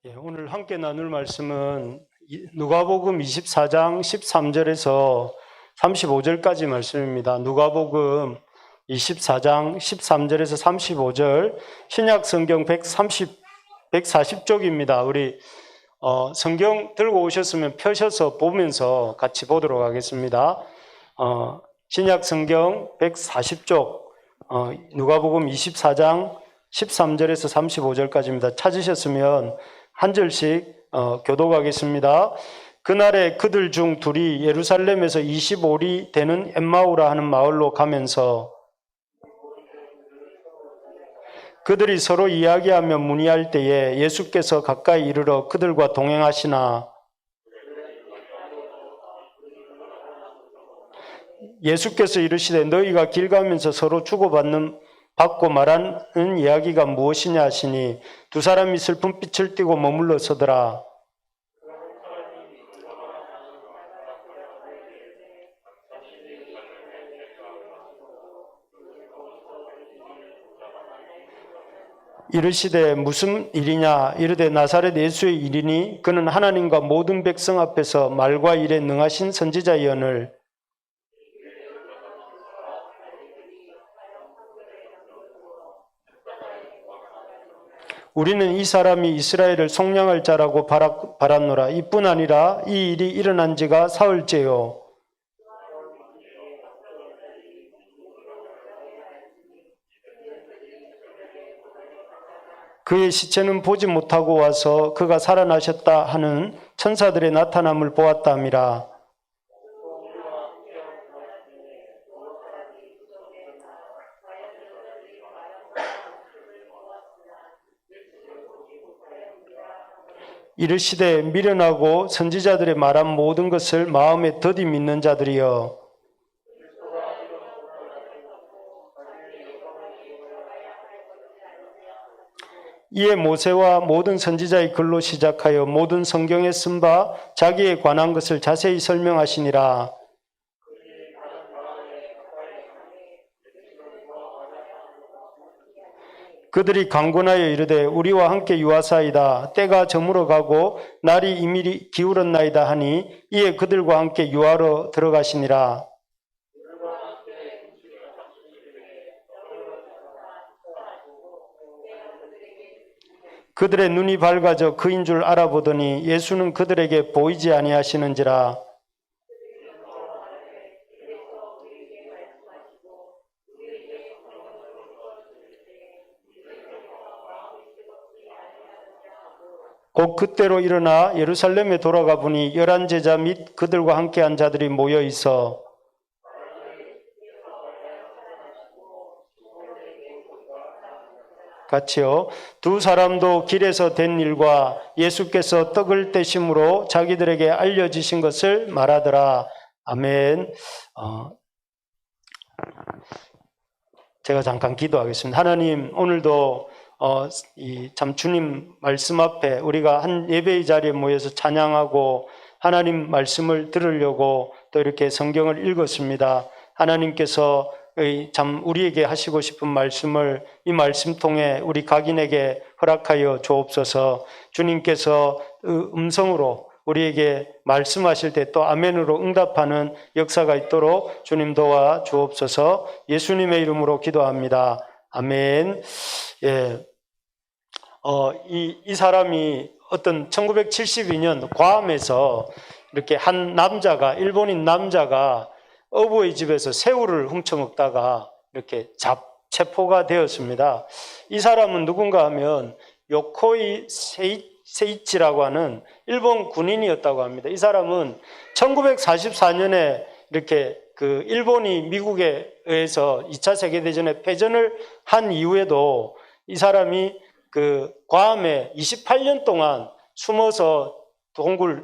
오늘 함께 나눌 말씀은 누가복음 24장 13절에서 35절까지 말씀입니다. 누가복음 24장 13절에서 35절, 신약 성경 140쪽입니다. 우리 성경 들고 오셨으면 펴셔서 보면서 같이 보도록 하겠습니다. 신약 성경 140쪽, 누가복음 24장 13절에서 35절까지입니다. 찾으셨으면 한 절씩 교독하겠습니다. 그날에 그들 중 둘이 예루살렘에서 25리 되는 엠마오라 하는 마을로 가면서 그들이 서로 이야기하며 문의할 때에 예수께서 가까이 이르러 그들과 동행하시나 예수께서 이르시되 너희가 길 가면서 서로 받고 말하는 이야기가 무엇이냐 하시니 두 사람이 슬픈 빛을 띠고 머물러 서더라. 이르시되 무슨 일이냐? 이르되 나사렛 예수의 일이니 그는 하나님과 모든 백성 앞에서 말과 일에 능하신 선지자이언을 우리는 이 사람이 이스라엘을 속량할 자라고 바랐노라. 이뿐 아니라 이 일이 일어난 지가 사흘째요. 그의 시체는 보지 못하고 와서 그가 살아나셨다 하는 천사들의 나타남을 보았다미라. 이르시되 미련하고 선지자들의 말한 모든 것을 마음에 더디 믿는 자들이여, 이에 모세와 모든 선지자의 글로 시작하여 모든 성경에 쓴 바 자기에 관한 것을 자세히 설명하시니라. 그들이 강권하여 이르되 우리와 함께 유하사이다. 때가 저물어 가고 날이 이미 기울었나이다 하니 이에 그들과 함께 유하로 들어가시니라. 그들의 눈이 밝아져 그인 줄 알아보더니 예수는 그들에게 보이지 아니하시는지라. 곧 그때로 일어나 예루살렘에 돌아가 보니 11제자 및 그들과 함께한 자들이 모여 있어 같이요. 두 사람도 길에서 된 일과 예수께서 떡을 떼심으로 자기들에게 알려지신 것을 말하더라. 아멘. 제가 잠깐 기도하겠습니다. 하나님, 오늘도 참 주님 말씀 앞에 우리가 한 예배의 자리에 모여서 찬양하고 하나님 말씀을 들으려고 또 이렇게 성경을 읽었습니다. 하나님께서 참 우리에게 하시고 싶은 말씀을 이 말씀 통해 우리 각인에게 허락하여 주옵소서. 주님께서 음성으로 우리에게 말씀하실 때 또 아멘으로 응답하는 역사가 있도록 주님 도와 주옵소서. 예수님의 이름으로 기도합니다. 아멘. 예. 이 사람이 어떤 1972년 괌에서 이렇게 한 남자가, 일본인 남자가 어부의 집에서 새우를 훔쳐먹다가 이렇게 체포가 되었습니다. 이 사람은 누군가 하면 요코이 세이치라고 하는 일본 군인이었다고 합니다. 이 사람은 1944년에 이렇게 일본이 미국에 의해서 2차 세계대전에 패전을 한 이후에도 이 사람이 괌에 28년 동안 숨어서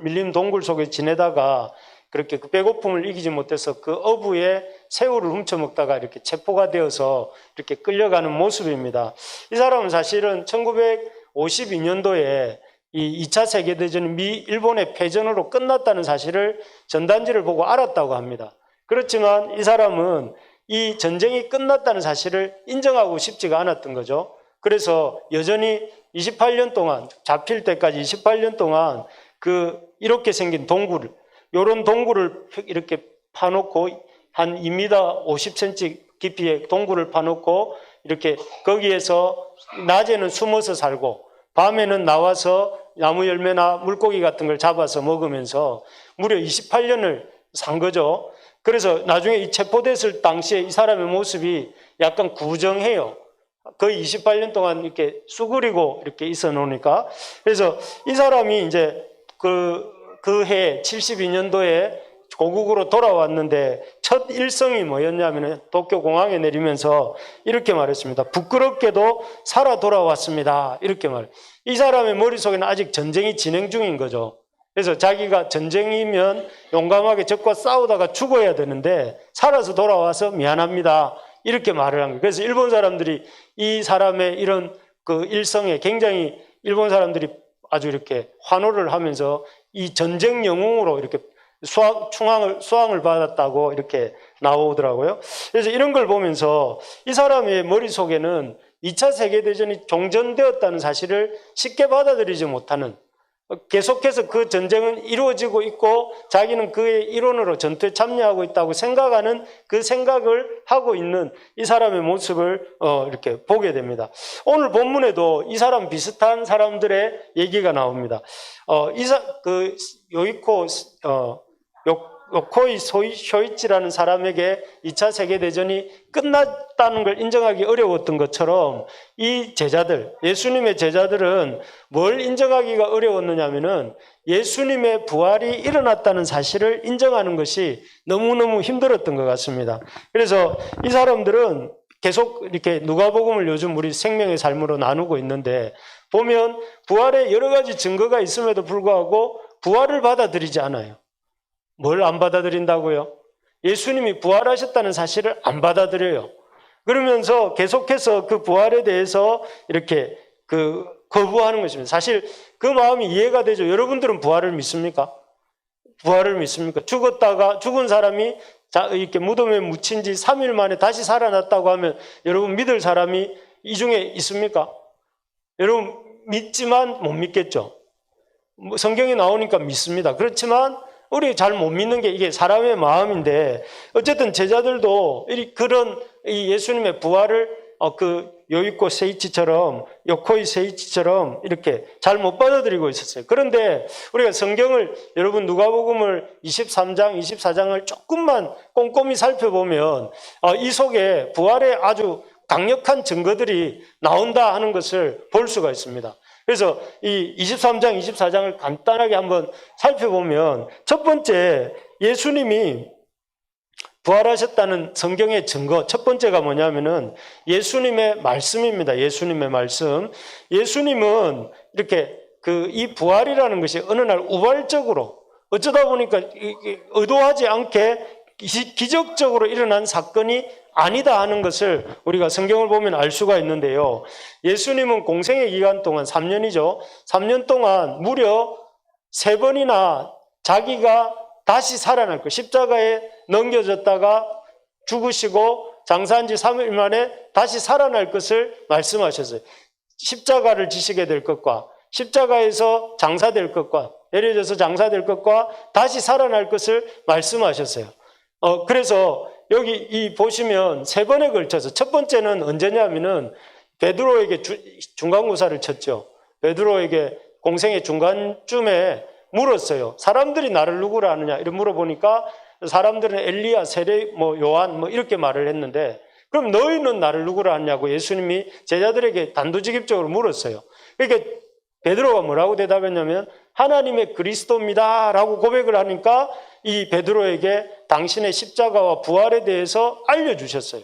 밀린 동굴 속에 지내다가 그렇게 배고픔을 이기지 못해서 그 어부의 새우를 훔쳐먹다가 이렇게 체포가 되어서 이렇게 끌려가는 모습입니다. 이 사람은 사실은 1952년도에 이 2차 세계대전이 일본의 패전으로 끝났다는 사실을 전단지를 보고 알았다고 합니다. 그렇지만 이 사람은 이 전쟁이 끝났다는 사실을 인정하고 싶지가 않았던 거죠. 그래서 여전히 28년 동안, 잡힐 때까지 28년 동안 이렇게 생긴 동굴을, 요런 동굴을 이렇게 파놓고 한 2m 50cm 깊이의 동굴을 파놓고 이렇게 거기에서 낮에는 숨어서 살고 밤에는 나와서 나무 열매나 물고기 같은 걸 잡아서 먹으면서 무려 28년을 산 거죠. 그래서 나중에 이 체포됐을 당시에 이 사람의 모습이 약간 구정해요. 거의 28년 동안 이렇게 수그리고 이렇게 있어 놓으니까. 그래서 이 사람이 이제 그 해 72년도에 고국으로 돌아왔는데 첫 일성이 뭐였냐면 도쿄 공항에 내리면서 이렇게 말했습니다. 부끄럽게도 살아 돌아왔습니다. 이렇게 말해요. 이 사람의 머릿속에는 아직 전쟁이 진행 중인 거죠. 그래서 자기가 전쟁이면 용감하게 적과 싸우다가 죽어야 되는데 살아서 돌아와서 미안합니다. 이렇게 말을 한 거예요. 그래서 일본 사람들이 이 사람의 이런 일성에 굉장히 일본 사람들이 아주 이렇게 환호를 하면서 이 전쟁 영웅으로 이렇게 수상을 받았다고 이렇게 나오더라고요. 그래서 이런 걸 보면서 이 사람의 머릿속에는 2차 세계대전이 종전되었다는 사실을 쉽게 받아들이지 못하는, 계속해서 그 전쟁은 이루어지고 있고 자기는 그의 일원으로 전투에 참여하고 있다고 생각하는 그 생각을 하고 있는 이 사람의 모습을 이렇게 보게 됩니다. 오늘 본문에도 이 사람 비슷한 사람들의 얘기가 나옵니다. 요코이 쇼이치라는 사람에게 2차 세계대전이 끝났다는 걸 인정하기 어려웠던 것처럼 이 제자들, 예수님의 제자들은 뭘 인정하기가 어려웠느냐면은 예수님의 부활이 일어났다는 사실을 인정하는 것이 너무너무 힘들었던 것 같습니다. 그래서 이 사람들은 계속 이렇게 누가복음을 요즘 우리 생명의 삶으로 나누고 있는데 보면 부활에 여러 가지 증거가 있음에도 불구하고 부활을 받아들이지 않아요. 뭘 안 받아들인다고요? 예수님이 부활하셨다는 사실을 안 받아들여요. 그러면서 계속해서 그 부활에 대해서 이렇게 거부하는 것입니다. 사실 그 마음이 이해가 되죠. 여러분들은 부활을 믿습니까? 부활을 믿습니까? 죽은 사람이 이렇게 무덤에 묻힌 지 3일 만에 다시 살아났다고 하면 여러분 믿을 사람이 이 중에 있습니까? 여러분 믿지만 못 믿겠죠. 성경에 나오니까 믿습니다. 그렇지만 우리 잘 못 믿는 게 이게 사람의 마음인데 어쨌든 제자들도 그런 이 예수님의 부활을 요코이 세이치처럼 이렇게 잘 못 받아들이고 있었어요. 그런데 우리가 성경을 여러분 누가복음을 23장, 24장을 조금만 꼼꼼히 살펴보면 이 속에 부활의 아주 강력한 증거들이 나온다 하는 것을 볼 수가 있습니다. 그래서 이 23장, 24장을 간단하게 한번 살펴보면 첫 번째 예수님이 부활하셨다는 성경의 증거 첫 번째가 뭐냐면은 예수님의 말씀입니다. 예수님의 말씀. 예수님은 이렇게 이 부활이라는 것이 어느 날 우발적으로 어쩌다 보니까 의도하지 않게 기적적으로 일어난 사건이 아니다 하는 것을 우리가 성경을 보면 알 수가 있는데요. 예수님은 공생의 기간 동안 3년이죠. 3년 동안 무려 3번이나 자기가 다시 살아날 것, 십자가에 넘겨졌다가 죽으시고 장사한 지 3일 만에 다시 살아날 것을 말씀하셨어요. 십자가를 지시게 될 것과 십자가에서 장사될 것과 내려져서 장사될 것과 다시 살아날 것을 말씀하셨어요. 그래서 여기 보시면 3번에 걸쳐서 첫 번째는 언제냐면은 베드로에게 중간고사를 쳤죠. 베드로에게 공생의 중간쯤에 물었어요. 사람들이 나를 누구라 하느냐 이렇게 물어보니까 사람들은 엘리야, 세례, 요한 이렇게 말을 했는데 그럼 너희는 나를 누구라 하냐고 예수님이 제자들에게 단도직입적으로 물었어요. 그러니까 베드로가 뭐라고 대답했냐면 하나님의 그리스도입니다 라고 고백을 하니까 이 베드로에게 당신의 십자가와 부활에 대해서 알려주셨어요.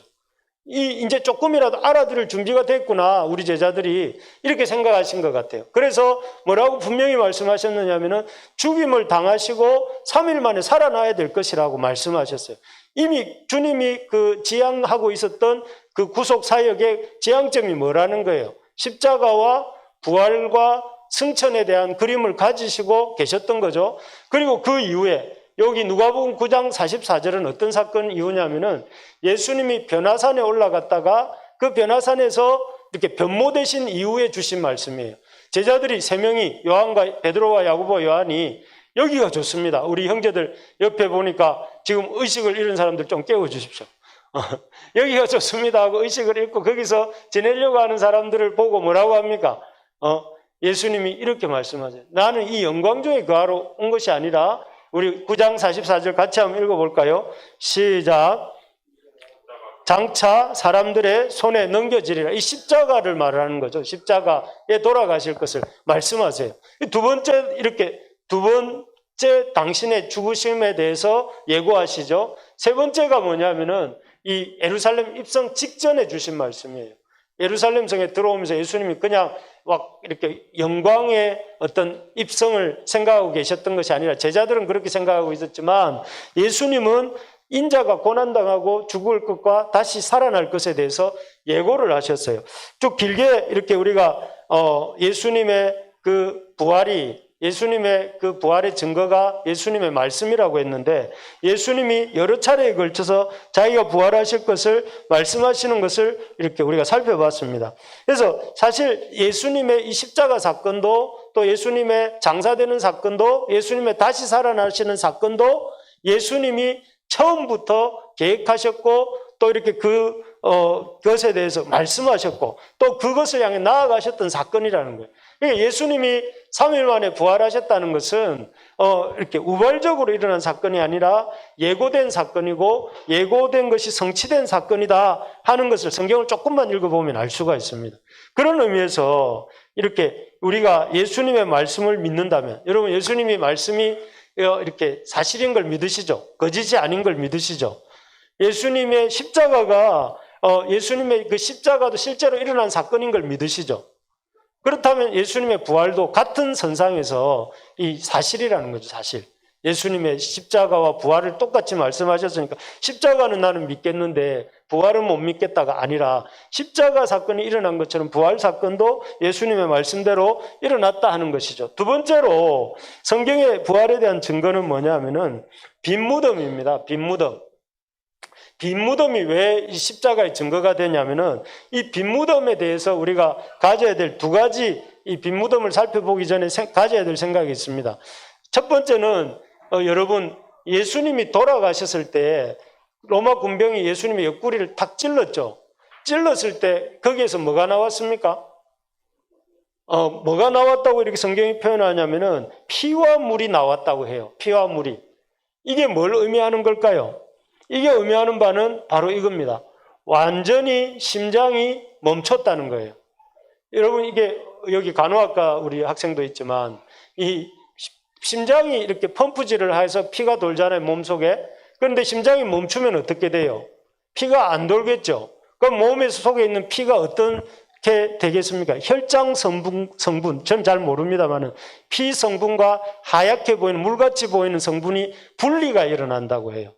이제 조금이라도 알아들을 준비가 됐구나 우리 제자들이 이렇게 생각하신 것 같아요. 그래서 뭐라고 분명히 말씀하셨느냐면은 죽임을 당하시고 3일 만에 살아나야 될 것이라고 말씀하셨어요. 이미 주님이 지향하고 있었던 그 구속 사역의 지향점이 뭐라는 거예요? 십자가와 부활과 승천에 대한 그림을 가지시고 계셨던 거죠. 그리고 그 이후에 여기 누가복음 9장 44절은 어떤 사건 이후냐면은 예수님이 변화산에 올라갔다가 그 변화산에서 이렇게 변모되신 이후에 주신 말씀이에요. 제자들이 세 명이 요한과 베드로와 야고보와 요한이 여기가 좋습니다. 우리 형제들 옆에 보니까 지금 의식을 잃은 사람들 좀 깨워주십시오. 여기가 좋습니다 하고 의식을 잃고 거기서 지내려고 하는 사람들을 보고 뭐라고 합니까? 예수님이 이렇게 말씀하세요. 나는 이 영광 중에 거하러 온 것이 아니라, 우리 9장 44절 같이 한번 읽어볼까요? 시작. 장차 사람들의 손에 넘겨지리라. 이 십자가를 말하는 거죠. 십자가에 돌아가실 것을 말씀하세요. 두 번째 당신의 죽으심에 대해서 예고하시죠. 세 번째가 뭐냐면은 이 예루살렘 입성 직전에 주신 말씀이에요. 예루살렘 성에 들어오면서 예수님이 그냥 막 이렇게 영광의 어떤 입성을 생각하고 계셨던 것이 아니라, 제자들은 그렇게 생각하고 있었지만 예수님은 인자가 고난당하고 죽을 것과 다시 살아날 것에 대해서 예고를 하셨어요. 쭉 길게 이렇게 우리가 예수님의 그 부활의 증거가 예수님의 말씀이라고 했는데, 예수님이 여러 차례에 걸쳐서 자기가 부활하실 것을 말씀하시는 것을 이렇게 우리가 살펴봤습니다. 그래서 사실 예수님의 이 십자가 사건도, 또 예수님의 장사되는 사건도, 예수님의 다시 살아나시는 사건도 예수님이 처음부터 계획하셨고, 또 이렇게 그것에 대해서 말씀하셨고, 또 그것을 향해 나아가셨던 사건이라는 거예요. 그러니까 예수님이 3일 만에 부활하셨다는 것은 이렇게 우발적으로 일어난 사건이 아니라 예고된 사건이고, 예고된 것이 성취된 사건이다 하는 것을 성경을 조금만 읽어보면 알 수가 있습니다. 그런 의미에서 이렇게 우리가 예수님의 말씀을 믿는다면, 여러분 예수님이 말씀이 이렇게 사실인 걸 믿으시죠? 거짓이 아닌 걸 믿으시죠? 예수님의 십자가가 예수님의 그 십자가도 실제로 일어난 사건인 걸 믿으시죠? 그렇다면 예수님의 부활도 같은 선상에서 이 사실이라는 거죠, 사실. 예수님의 십자가와 부활을 똑같이 말씀하셨으니까 십자가는 나는 믿겠는데 부활은 못 믿겠다가 아니라, 십자가 사건이 일어난 것처럼 부활 사건도 예수님의 말씀대로 일어났다 하는 것이죠. 두 번째로 성경의 부활에 대한 증거는 뭐냐면은 빈 무덤입니다. 빈 무덤. 빈 무덤이 왜 이 십자가의 증거가 되냐면은, 이 빈 무덤에 대해서 우리가 가져야 될 두 가지, 이 빈 무덤을 살펴보기 전에 가져야 될 생각이 있습니다. 첫 번째는 여러분, 예수님이 돌아가셨을 때 로마 군병이 예수님의 옆구리를 탁 찔렀죠. 찔렀을 때 거기에서 뭐가 나왔습니까? 뭐가 나왔다고 이렇게 성경이 표현하냐면은 피와 물이 나왔다고 해요. 피와 물이. 이게 뭘 의미하는 걸까요? 이게 의미하는 바는 바로 이겁니다. 완전히 심장이 멈췄다는 거예요. 여러분, 이게 여기 간호학과 우리 학생도 있지만, 이 심장이 이렇게 펌프질을 해서 피가 돌잖아요, 몸속에. 그런데 심장이 멈추면 어떻게 돼요? 피가 안 돌겠죠. 그럼 몸 속에 있는 피가 어떻게 되겠습니까? 혈장 성분, 전 잘 모릅니다만은 피 성분과 하얗게 보이는, 물같이 보이는 성분이 분리가 일어난다고 해요,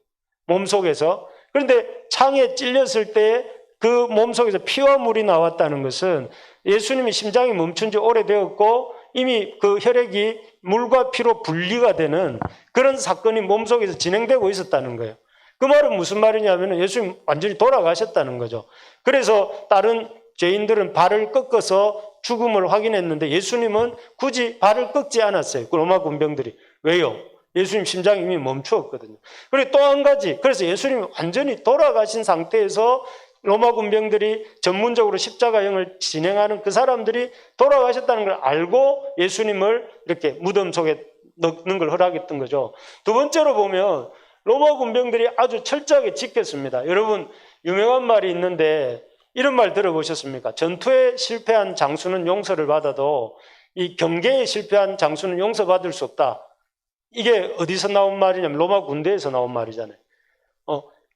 몸속에서. 그런데 창에 찔렸을 때 그 몸속에서 피와 물이 나왔다는 것은 예수님이 심장이 멈춘 지 오래되었고 이미 그 혈액이 물과 피로 분리가 되는 그런 사건이 몸속에서 진행되고 있었다는 거예요. 그 말은 무슨 말이냐면 예수님 완전히 돌아가셨다는 거죠. 그래서 다른 죄인들은 발을 꺾어서 죽음을 확인했는데 예수님은 굳이 발을 꺾지 않았어요. 그 로마 군병들이. 왜요? 예수님 심장이 이미 멈추었거든요. 그리고 또 한 가지, 그래서 예수님이 완전히 돌아가신 상태에서 로마 군병들이 전문적으로 십자가형을 진행하는 그 사람들이 돌아가셨다는 걸 알고 예수님을 이렇게 무덤 속에 넣는 걸 허락했던 거죠. 두 번째로 보면 로마 군병들이 아주 철저하게 지켰습니다. 여러분, 유명한 말이 있는데 이런 말 들어보셨습니까? 전투에 실패한 장수는 용서를 받아도 이 경계에 실패한 장수는 용서받을 수 없다. 이게 어디서 나온 말이냐면 로마 군대에서 나온 말이잖아요.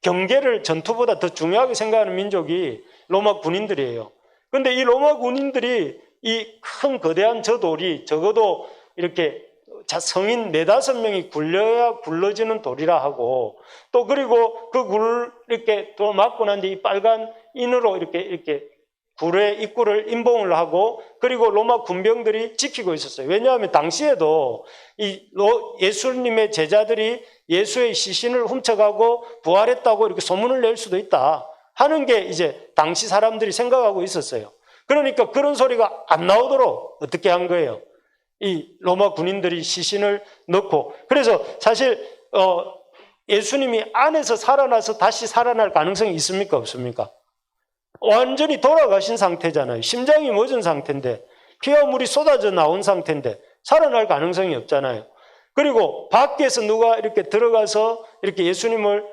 경계를 전투보다 더 중요하게 생각하는 민족이 로마 군인들이에요. 그런데 이 로마 군인들이 이 큰 거대한 저 돌이 적어도 이렇게 성인 4-5명이 굴려야 굴러지는 돌이라 하고, 또 그리고 그 굴을 이렇게 또 맞고 난 뒤에 이 빨간 인으로 이렇게 굴의 입구를 임봉을 하고, 그리고 로마 군병들이 지키고 있었어요. 왜냐하면 당시에도 예수님의 제자들이 예수의 시신을 훔쳐가고 부활했다고 이렇게 소문을 낼 수도 있다 하는 게 이제 당시 사람들이 생각하고 있었어요. 그러니까 그런 소리가 안 나오도록 어떻게 한 거예요? 이 로마 군인들이 시신을 넣고, 그래서 사실 예수님이 안에서 살아나서 다시 살아날 가능성이 있습니까? 없습니까? 완전히 돌아가신 상태잖아요. 심장이 멎은 상태인데, 피와 물이 쏟아져 나온 상태인데 살아날 가능성이 없잖아요. 그리고 밖에서 누가 이렇게 들어가서 이렇게 예수님을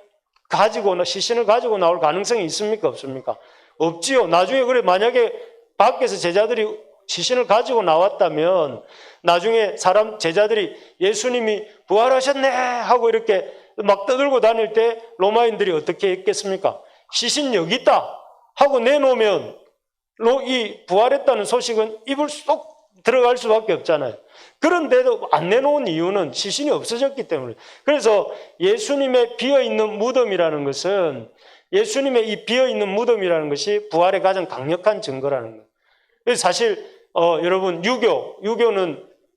가지고, 시신을 가지고 나올 가능성이 있습니까? 없습니까? 없지요. 나중에 그래 만약에 밖에서 제자들이 시신을 가지고 나왔다면 나중에 제자들이 예수님이 부활하셨네 하고 이렇게 막 떠들고 다닐 때 로마인들이 어떻게 했겠습니까? 시신 여기 있다 하고 내놓으면 이 부활했다는 소식은 입을 쏙 들어갈 수밖에 없잖아요. 그런데도 안 내놓은 이유는 시신이 없어졌기 때문에. 그래서 예수님의 비어있는 무덤이라는 것은, 예수님의 이 비어있는 무덤이라는 것이 부활의 가장 강력한 증거라는 거예요. 그래서 사실 여러분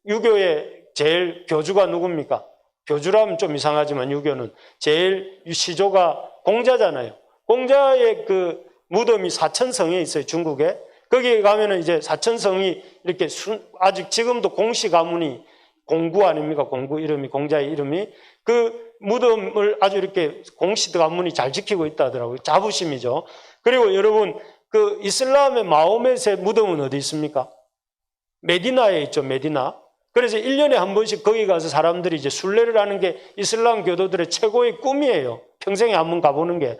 유교의 제일 교주가 누굽니까? 교주라면 좀 이상하지만 유교는 제일 시조가 공자잖아요. 공자의 그 무덤이 사천성에 있어요, 중국에. 거기에 가면은 이제 사천성이 이렇게 아직 지금도 공시 가문이 공구 아닙니까? 공구 이름이, 공자의 이름이. 그 무덤을 아주 이렇게 공시 가문이 잘 지키고 있다 하더라고요. 자부심이죠. 그리고 여러분, 그 이슬람의 마호멧의 무덤은 어디 있습니까? 메디나에 있죠, 메디나. 그래서 1년에 한 번씩 거기 가서 사람들이 이제 순례를 하는 게 이슬람 교도들의 최고의 꿈이에요. 평생에 한 번 가보는 게.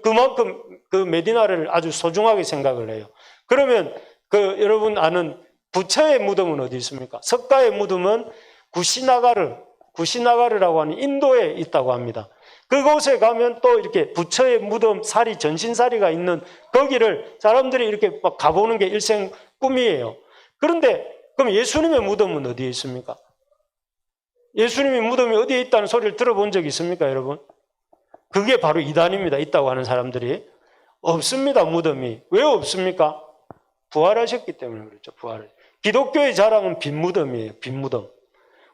그만큼 그 메디나를 아주 소중하게 생각을 해요. 그러면 여러분 아는 부처의 무덤은 어디 있습니까? 석가의 무덤은 구시나가르라고 하는 인도에 있다고 합니다. 그곳에 가면 또 이렇게 부처의 무덤 전신사리가 있는 거기를 사람들이 이렇게 막 가보는 게 일생 꿈이에요. 그런데 그럼 예수님의 무덤은 어디에 있습니까? 예수님의 무덤이 어디에 있다는 소리를 들어본 적이 있습니까, 여러분? 그게 바로 이단입니다. 있다고 하는 사람들이. 없습니다, 무덤이. 왜 없습니까? 부활하셨기 때문에 그렇죠, 부활을. 기독교의 자랑은 빈 무덤이에요, 빈 무덤.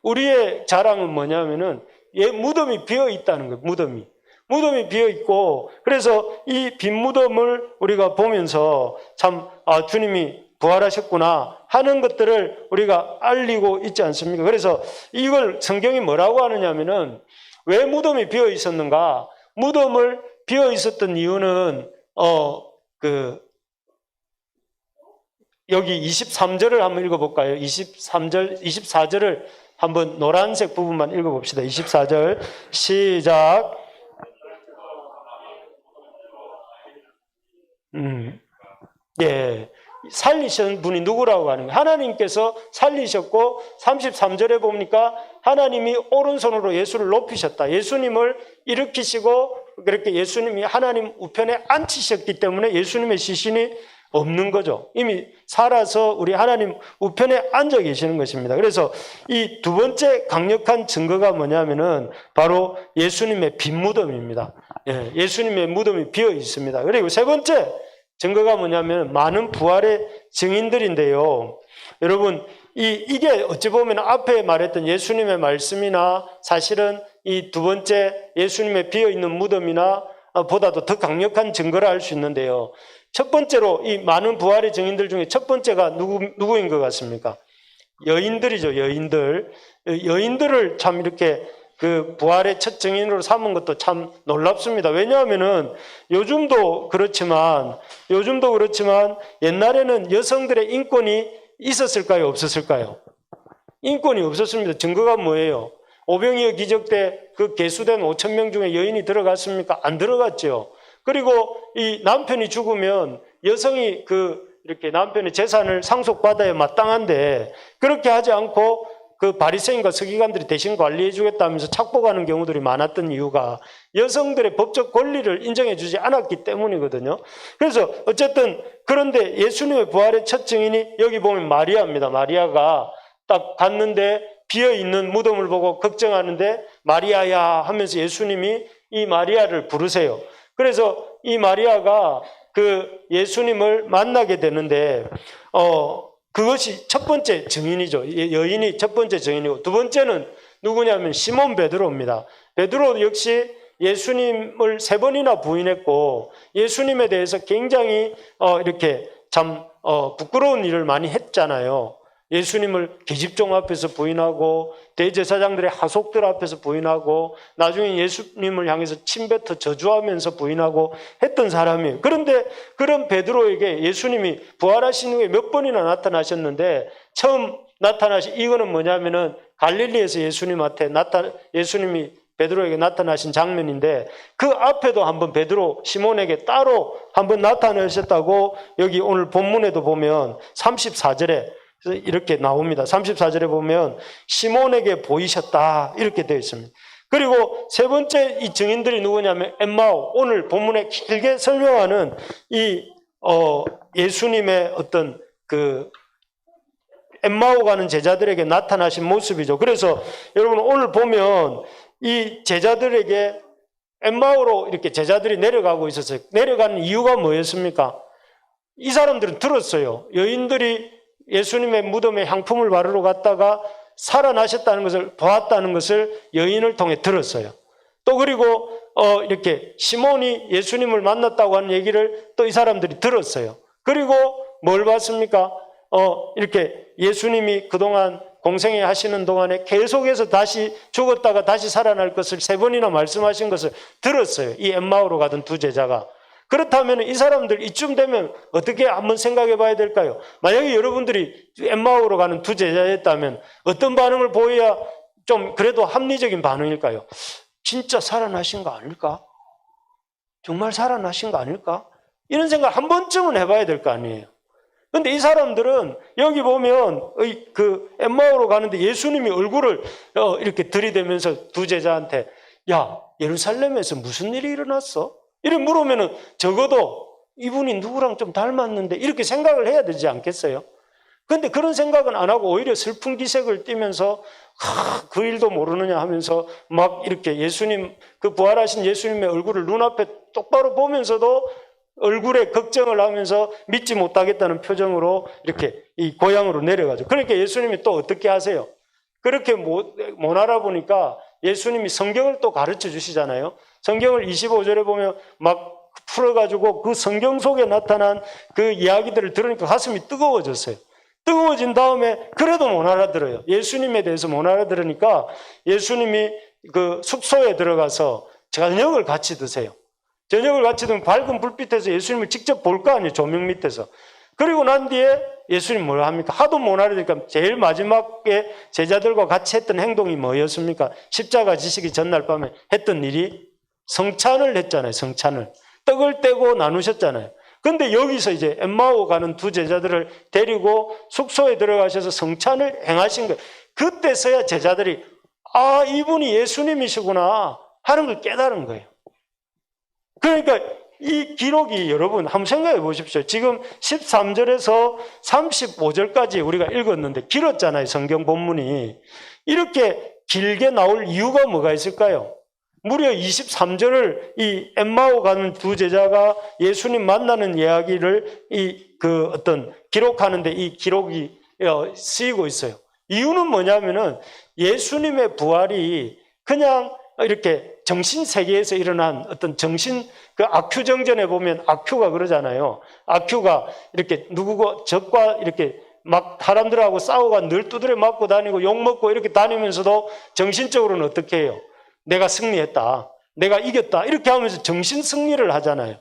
우리의 자랑은 뭐냐면은 무덤이 비어 있다는 거예요, 무덤이 비어 있고, 그래서 이 빈 무덤을 우리가 보면서 참, 주님이 부활하셨구나 하는 것들을 우리가 알리고 있지 않습니까? 그래서 이걸 성경이 뭐라고 하느냐면은 왜 무덤이 비어 있었는가? 무덤을 비어 있었던 이유는 여기 23절을 한번 읽어볼까요? 24절을 한번 노란색 부분만 읽어봅시다. 24절 시작. 예, 살리신 분이 누구라고 하는 거예요? 하나님께서 살리셨고 33절에 보니까 하나님이 오른손으로 예수를 높이셨다. 예수님을 일으키시고 그렇게 예수님이 하나님 우편에 앉히셨기 때문에 예수님의 시신이 없는 거죠. 이미 살아서 우리 하나님 우편에 앉아 계시는 것입니다. 그래서 이 두 번째 강력한 증거가 뭐냐면은 바로 예수님의 빈 무덤입니다. 예, 예수님의 무덤이 비어 있습니다. 그리고 세 번째 증거가 뭐냐면 많은 부활의 증인들인데요. 여러분, 이게 어찌 보면 앞에 말했던 예수님의 말씀이나 사실은 이 두 번째 예수님의 비어 있는 무덤이나 보다도 더 강력한 증거를 알 수 있는데요. 첫 번째로 이 많은 부활의 증인들 중에 첫 번째가 누구인 것 같습니까? 여인들이죠, 여인들. 여인들을 참 이렇게 그 부활의 첫 증인으로 삼은 것도 참 놀랍습니다. 왜냐하면은 요즘도 그렇지만 옛날에는 여성들의 인권이 있었을까요? 없었을까요? 인권이 없었습니다. 증거가 뭐예요? 오병이어 기적 때 그 계수된 5,000명 중에 여인이 들어갔습니까? 안 들어갔죠. 그리고 이 남편이 죽으면 여성이 이렇게 남편의 재산을 상속받아야 마땅한데 그렇게 하지 않고 그 바리새인과 서기관들이 대신 관리해 주겠다면서 착복하는 경우들이 많았던 이유가 여성들의 법적 권리를 인정해 주지 않았기 때문이거든요. 그래서 어쨌든 그런데 예수님의 부활의 첫 증인이 여기 보면 마리아입니다. 마리아가 딱 갔는데 비어있는 무덤을 보고 걱정하는데 마리아야 하면서 예수님이 이 마리아를 부르세요. 그래서 이 마리아가 그 예수님을 만나게 되는데 그것이 첫 번째 증인이죠. 여인이 첫 번째 증인이고 두 번째는 누구냐면 시몬 베드로입니다. 베드로 역시 예수님을 3번이나 부인했고 예수님에 대해서 굉장히 이렇게 참 부끄러운 일을 많이 했잖아요. 예수님을 계집종 앞에서 부인하고 대제사장들의 하속들 앞에서 부인하고 나중에 예수님을 향해서 침뱉어 저주하면서 부인하고 했던 사람이에요. 그런데 그런 베드로에게 예수님이 부활하신 후에 몇 번이나 나타나셨는데 처음 나타나신 이거는 뭐냐면은 갈릴리에서 예수님이 베드로에게 나타나신 장면인데 그 앞에도 한번 베드로 시몬에게 따로 한번 나타나셨다고 여기 오늘 본문에도 보면 34절에 이렇게 나옵니다. 34절에 보면 시몬에게 보이셨다 이렇게 되어 있습니다. 그리고 세 번째 이 증인들이 누구냐면 엠마오, 오늘 본문에 길게 설명하는 이 예수님의 어떤 그 엠마오 가는 제자들에게 나타나신 모습이죠. 그래서 여러분 오늘 보면 이 제자들에게 엠마오로 이렇게 제자들이 내려가고 있었어요. 내려가는 이유가 뭐였습니까? 이 사람들은 들었어요. 여인들이 예수님의 무덤에 향품을 바르러 갔다가 살아나셨다는 것을 보았다는 것을 여인을 통해 들었어요. 또 그리고 이렇게 시몬이 예수님을 만났다고 하는 얘기를 또 이 사람들이 들었어요. 그리고 뭘 봤습니까? 이렇게 예수님이 그동안 공생애 하시는 동안에 계속해서 다시 죽었다가 다시 살아날 것을 3번이나 말씀하신 것을 들었어요. 이 엠마오로 가던 두 제자가. 그렇다면 이 사람들 이쯤 되면 어떻게 한번 생각해 봐야 될까요? 만약에 여러분들이 엠마오로 가는 두 제자였다면 어떤 반응을 보여야 좀 그래도 합리적인 반응일까요? 진짜 살아나신 거 아닐까? 정말 살아나신 거 아닐까? 이런 생각 한 번쯤은 해봐야 될 거 아니에요. 근데 이 사람들은 여기 보면 그 엠마오로 가는데 예수님이 얼굴을 이렇게 들이대면서 두 제자한테 야, 예루살렘에서 무슨 일이 일어났어? 이렇게 물으면은 적어도 이분이 누구랑 좀 닮았는데 이렇게 생각을 해야 되지 않겠어요? 그런데 그런 생각은 안 하고 오히려 슬픈 기색을 띠면서 그 일도 모르느냐 하면서 막 이렇게 예수님, 그 부활하신 예수님의 얼굴을 눈앞에 똑바로 보면서도 얼굴에 걱정을 하면서 믿지 못하겠다는 표정으로 이렇게 이 고향으로 내려가죠. 그러니까 예수님이 또 어떻게 하세요? 그렇게 못 알아보니까 예수님이 성경을 또 가르쳐 주시잖아요. 성경을 25절에 보면 막 풀어가지고 그 성경 속에 나타난 그 이야기들을 들으니까 가슴이 뜨거워졌어요. 뜨거워진 다음에 그래도 못 알아들어요. 예수님에 대해서 못 알아들으니까 예수님이 그 숙소에 들어가서 저녁을 같이 드세요. 저녁을 같이 두면 밝은 불빛에서 예수님을 직접 볼 거 아니에요. 조명 밑에서. 그리고 난 뒤에 예수님 뭘 합니까? 하도 못 알아들으니까 제일 마지막에 제자들과 같이 했던 행동이 뭐였습니까? 십자가 지시기 전날 밤에 했던 일이 성찬을 했잖아요. 성찬을. 떡을 떼고 나누셨잖아요. 근데 여기서 이제 엠마오 가는 두 제자들을 데리고 숙소에 들어가셔서 성찬을 행하신 거예요. 그때서야 제자들이 아, 이분이 예수님이시구나 하는 걸 깨달은 거예요. 그러니까 이 기록이 여러분 한번 생각해 보십시오. 지금 13절에서 35절까지 우리가 읽었는데 길었잖아요. 성경 본문이. 이렇게 길게 나올 이유가 뭐가 있을까요? 무려 23절을 이 엠마오 가는 두 제자가 예수님 만나는 이야기를 기록하는데 이 기록이 쓰이고 있어요. 이유는 뭐냐면은 예수님의 부활이 그냥 이렇게 정신 세계에서 일어난 어떤 정신 그 아큐정전에 보면 아큐가 그러잖아요. 아큐가 이렇게 누구고 적과 이렇게 막 사람들하고 싸우고 늘 두드려 맞고 다니고 욕 먹고 이렇게 다니면서도 정신적으로는 어떻게 해요? 내가 승리했다. 내가 이겼다. 이렇게 하면서 정신 승리를 하잖아요.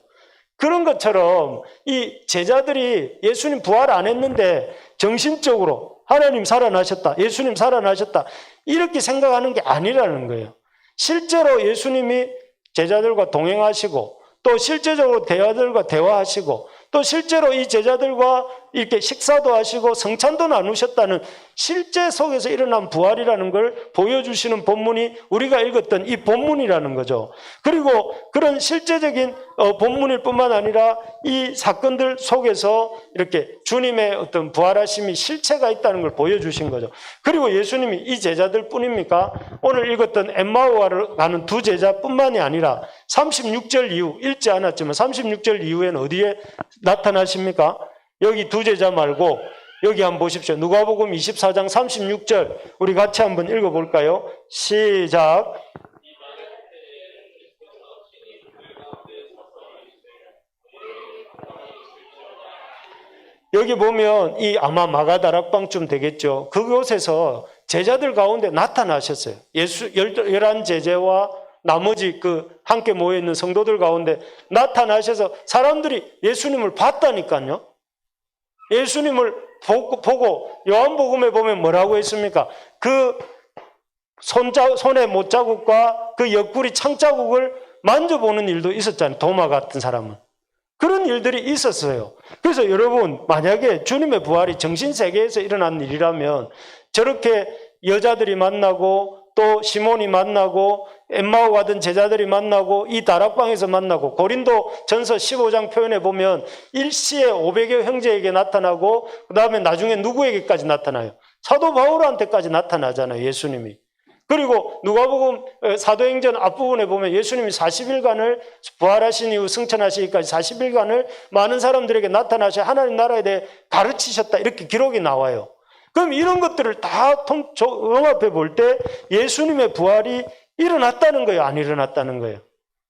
그런 것처럼 이 제자들이 예수님 부활 안 했는데 정신적으로 하나님 살아나셨다. 예수님 살아나셨다. 이렇게 생각하는 게 아니라는 거예요. 실제로 예수님이 제자들과 동행하시고 또 실제적으로 대화들과 대화하시고 또 실제로 이 제자들과 이렇게 식사도 하시고 성찬도 나누셨다는 실제 속에서 일어난 부활이라는 걸 보여주시는 본문이 우리가 읽었던 이 본문이라는 거죠. 그리고 그런 실제적인 본문일 뿐만 아니라 이 사건들 속에서 이렇게 주님의 어떤 부활하심이 실체가 있다는 걸 보여주신 거죠. 그리고 예수님이 이 제자들 뿐입니까? 오늘 읽었던 엠마오를 가는 두 제자뿐만이 아니라 36절 이후 읽지 않았지만 36절 이후에는 어디에 나타나십니까? 여기 두 제자 말고 여기 한번 보십시오. 누가복음 24장 36절 우리 같이 한번 읽어볼까요? 시작. 여기 보면 이 아마 마가다락방쯤 되겠죠. 그곳에서 제자들 가운데 나타나셨어요. 11 제자와 나머지 함께 모여있는 성도들 가운데 나타나셔서 사람들이 예수님을 봤다니까요. 예수님을 보고 요한복음에 보면 뭐라고 했습니까? 그 손의 못자국과 그 옆구리 창자국을 만져보는 일도 있었잖아요. 도마 같은 사람은. 그런 일들이 있었어요. 그래서 여러분, 만약에 주님의 부활이 정신세계에서 일어난 일이라면 저렇게 여자들이 만나고 또 시몬이 만나고 엠마오 가던 제자들이 만나고 이 다락방에서 만나고 고린도 전서 15장 표현에 보면 일시에 500여 형제에게 나타나고 그 다음에 나중에 누구에게까지 나타나요? 사도 바울한테까지 나타나잖아요. 예수님이. 그리고 누가복음 사도행전 앞부분에 보면 예수님이 40일간을 부활하신 이후 승천하시기까지 40일간을 많은 사람들에게 나타나셔 하나님 나라에 대해 가르치셨다 이렇게 기록이 나와요. 그럼 이런 것들을 다 종합해 볼 때 예수님의 부활이 일어났다는 거예요? 안 일어났다는 거예요?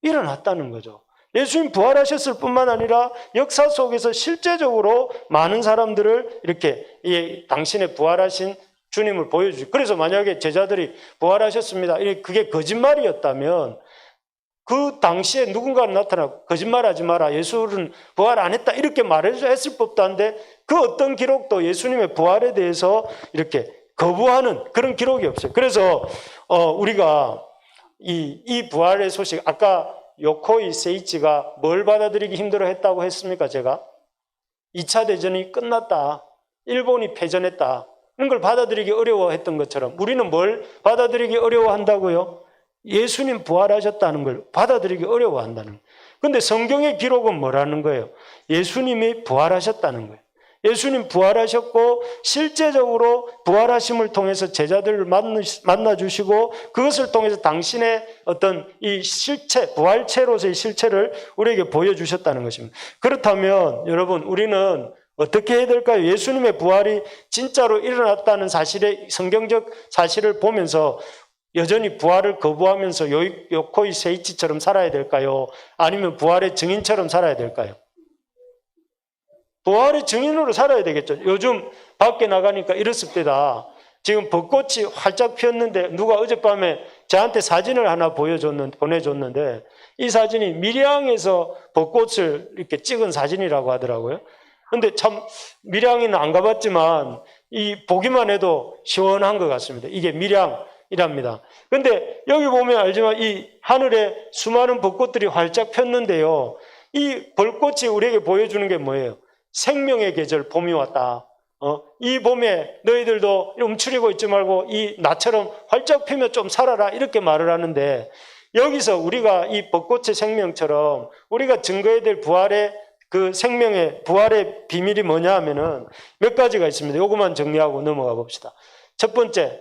일어났다는 거죠. 예수님 부활하셨을 뿐만 아니라 역사 속에서 실제적으로 많은 사람들을 이렇게 당신의 부활하신 주님을 보여주죠. 그래서 만약에 제자들이 부활하셨습니다. 그게 거짓말이었다면 그 당시에 누군가는 나타나고 거짓말하지 마라. 예수는 부활 안 했다. 이렇게 말했을 법도 한데 그 어떤 기록도 예수님의 부활에 대해서 이렇게 거부하는 그런 기록이 없어요. 그래서 우리가 이 부활의 소식, 아까 요코이 세이치가 뭘 받아들이기 힘들어했다고 했습니까? 제가 2차 대전이 끝났다. 일본이 패전했다. 이런 걸 받아들이기 어려워했던 것처럼 우리는 뭘 받아들이기 어려워한다고요? 예수님 부활하셨다는 걸 받아들이기 어려워한다는 거예요. 그런데 성경의 기록은 뭐라는 거예요? 예수님이 부활하셨다는 거예요. 예수님 부활하셨고 실제적으로 부활하심을 통해서 제자들을 만나주시고 그것을 통해서 당신의 어떤 이 실체, 부활체로서의 실체를 우리에게 보여주셨다는 것입니다. 그렇다면 여러분, 우리는 어떻게 해야 될까요? 예수님의 부활이 진짜로 일어났다는 사실의 성경적 사실을 보면서 여전히 부활을 거부하면서 요코이 세이치처럼 살아야 될까요? 아니면 부활의 증인처럼 살아야 될까요? 부활의 증인으로 살아야 되겠죠. 요즘 밖에 나가니까 이렇습니다. 지금 벚꽃이 활짝 피었는데 누가 어젯밤에 저한테 사진을 하나 보내줬는데 이 사진이 밀양에서 벚꽃을 이렇게 찍은 사진이라고 하더라고요. 근데 참 밀양에는 안 가봤지만 이 보기만 해도 시원한 것 같습니다. 이게 밀양이랍니다. 근데 여기 보면 알지만 이 하늘에 수많은 벚꽃들이 활짝 폈는데요. 이 벚꽃이 우리에게 보여주는 게 뭐예요? 생명의 계절 봄이 왔다. 이 봄에 너희들도 움츠리고 있지 말고 이 나처럼 활짝 피며 좀 살아라 이렇게 말을 하는데 여기서 우리가 이 벚꽃의 생명처럼 우리가 증거해야 될 부활의 그 생명의 부활의 비밀이 뭐냐 하면은 몇 가지가 있습니다. 요것만 정리하고 넘어가 봅시다. 첫 번째,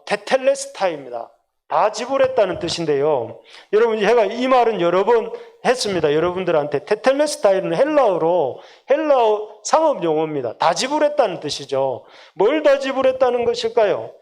테텔레스타입니다. 다 지불했다는 뜻인데요. 여러분, 제가 이 말은 여러 번 했습니다. 여러분들한테. 테텔레스타이는 헬라어 상업 용어입니다. 다 지불했다는 뜻이죠. 뭘 다 지불했다는 것일까요?